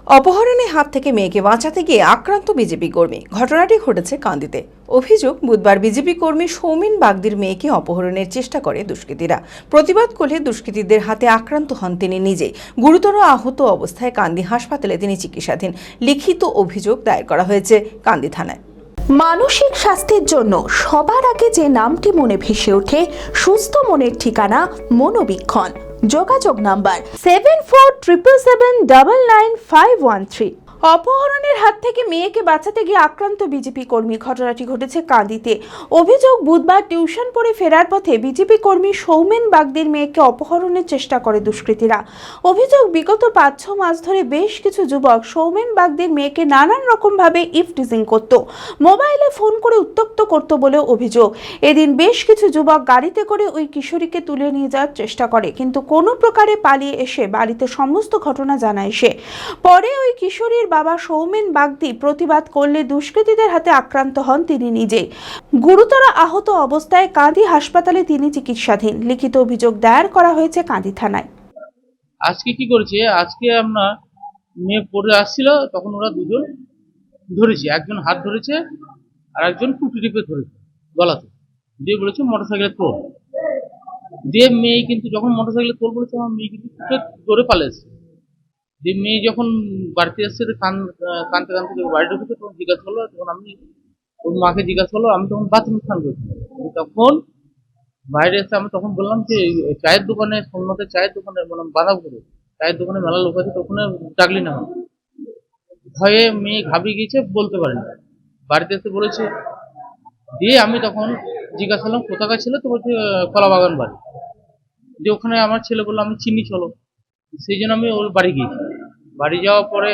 অপহরণের হাত থেকে মেয়েকে বাঁচাতে গিয়ে আক্রান্ত বিজেপি কর্মী। ঘটনাটি ঘটেছে কান্দিতে। অভিযোগ, বুধবার বিজেপি কর্মী সৌমেন বাগদির মেয়েকে অপহরণের চেষ্টা করে দুষ্কৃতীরা। প্রতিবাদ করলে দুষ্কৃতীদের হাতে আক্রান্ত হন তিনি নিজেই। গুরুতর আহত অবস্থায় কান্দি হাসপাতালে তিনি চিকিৎসাধীন। লিখিত অভিযোগ দায়ের করা হয়েছে কান্দি থানায়। মানসিক স্বাস্থ্যের জন্য সবার আগে যে নামটি মনে ভেসে ওঠে, সুস্থ মনের ঠিকানা মনোবীক্ষণ। যোগাযোগ নাম্বার 7477799513। অপহরণের হাত থেকে মেয়েকে বাঁচাতে গিয়ে আক্রান্ত বিজেপি কর্মী। ঘটনাটি ঘটেছে কান্দিতে। অভিযোগ, বুধবার টিউশন পড়ে ফেরার পথে বিজেপি কর্মী সৌমেন বাগদির মেয়েকে অপহরণের চেষ্টা করে দুষ্কৃতীরা। অভিযোগ, বিগত 5-6 মাস ধরে বেশ কিছু যুবক সৌমেন বাগদির মেয়েকে নানান রকমভাবে ইফটিজিং করত, মোবাইলে ফোন করে উত্ত্যক্ত করত বলে অভিযোগ। এদিন বেশ কিছু যুবক গাড়িতে করে ওই কিশোরীকে তুলে নিয়ে যাওয়ার চেষ্টা করে, কিন্তু কোনো প্রকারে পালিয়ে এসে বাড়িতে সমস্ত ঘটনা জানায় সে। পরে ওই কিশোরীর বাবা সৌমেন বাগদি প্রতিবাদ করলে দুষ্কৃতীদের হাতে আক্রান্ত হন তিনি নিজেই। গুরুতর আহত অবস্থায় কাঁদি হাসপাতালে তিনি চিকিৎসাধীন। লিখিত অভিযোগ দায়ের করা হয়েছে কাঁদি থানায়। আজকে কি করেছে, আজকে আমরা মেয়ে পড়ে আসছিল, তখন ওরা দুজন ধরেছে, একজন হাত ধরেছে আর একজন টুটি টিপে ধরেছে গলাতে, দিয়ে বলেছে মোটরসাইকেলে তোল। দিয়ে মেয়ে কিন্তু যখন মোটরসাইকেলে তোল বলেছে, আমার মেয়ে কিন্তু দৌড়ে পালিয়েছে। দিয়ে মেয়ে যখন বাড়িতে আসছে কানতে কানতে বাড়ি ঢুকেছে, তখন জিজ্ঞাসা করলো, তখন আমি ওর মাকে জিজ্ঞাসা করলো, আমি তখন বাথরুম স্নান করছিলাম। তখন বাইরে এসে আমি তখন বললাম যে চায়ের দোকানে, সোমনাথের চায়ের দোকানে, মানে বাঁধাপুরে চায়ের দোকানে মেলা লোক আছে, তখন ডাকলি না। ভয়ে মেয়ে ঘাবড়িয়ে গিয়েছে, বলতে পারেনি। বাড়িতে এসে বলেছে। দিয়ে আমি তখন জিজ্ঞাসা করলাম কোথাকার ছিল, তো বলছে কলা বাগান বাড়ি। দিয়ে ওখানে আমার ছেলে বললো আমি চিনি, চলো। সেই জন্য আমি ওর বাড়ি গিয়েছি। বাড়ি যাওয়ার পরে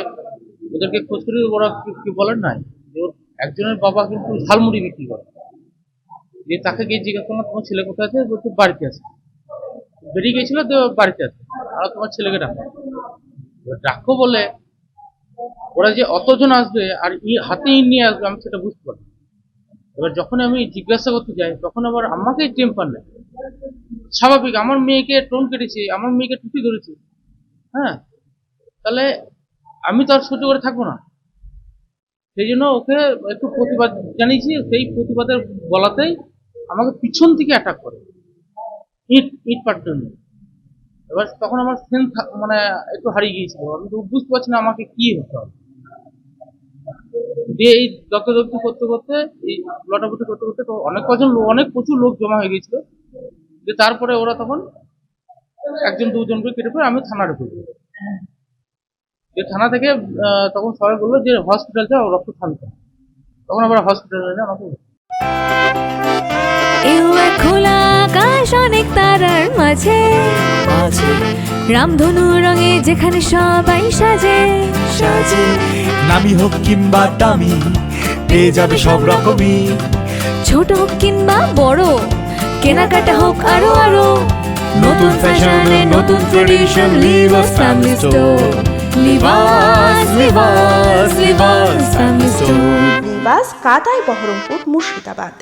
ওদেরকে খোঁজ করি, ওরা কি বলেন নাই যে ওর একজনের বাবা কিন্তু ঝালমুড়ি বিক্রি করে। দিয়ে তাকে গিয়ে জিজ্ঞাসা করলাম তোমার ছেলে কোথায় আছে, বলছে বাড়িতে আছে। বেরিয়ে গেছিল, তো বাড়িতে আছে, আর তোমার ছেলেকে ডাকো। ডাকো বলে ওরা যে অতজন আসবে আর হাতে নিয়ে আসবে, আমি সেটা বুঝতে পারি। এবার যখন আমি জিজ্ঞাসা করতে যাই, তখন আবার আমাকে টেম্পার নেয়। স্বাভাবিক, আমার মেয়েকে টোন কেটেছে, আমার মেয়েকে টুটি ধরেছে, হ্যাঁ, তাহলে আমি তো আর সহ্য করে থাকবো না। সেই জন্য ওকে একটু প্রতিবাদ জানিয়েছি। সেই প্রতিবাদের বলাতেই আমাকে পিছন থেকে অ্যাটাক করে ইট পাট্টন নিয়ে। এবার তখন আমার সেন্স মানে একটু হারিয়ে গিয়েছিল, আমি তো বুঝতে পারছি না আমাকে কি হতে হবে। দিয়ে এই দপ্তরদপ্তি করতে করতে, এই লটাপটি করতে করতে অনেক প্রচুর লোক জমা হয়ে গেছিল। যে তারপরে ওরা তখন একজন দুজনকে কেটে পড়ে আমি থানায় ঢুকে। যে থানা থেকে তখন সবাই বললো যে হসপিটাল যাও, রক্ত থামতে। তখন আবার হসপিটালে আমাকে খোলা আকাশ অনেক তারার মাঝে, রামধনু রঙে যেখানে সবাই সাজে সাজে। নামি হোক কিংবা দামি, পেয়ে যাবে সব রকমই। ছোট হোক কিংবা বড়, কেনাকাটা হোক আরো আরো। নতুন ফ্যাশনে নতুন tradition, Libas family store. Libas Libas Libas family store. Libas, Katai, Baharampur, Murshidabad.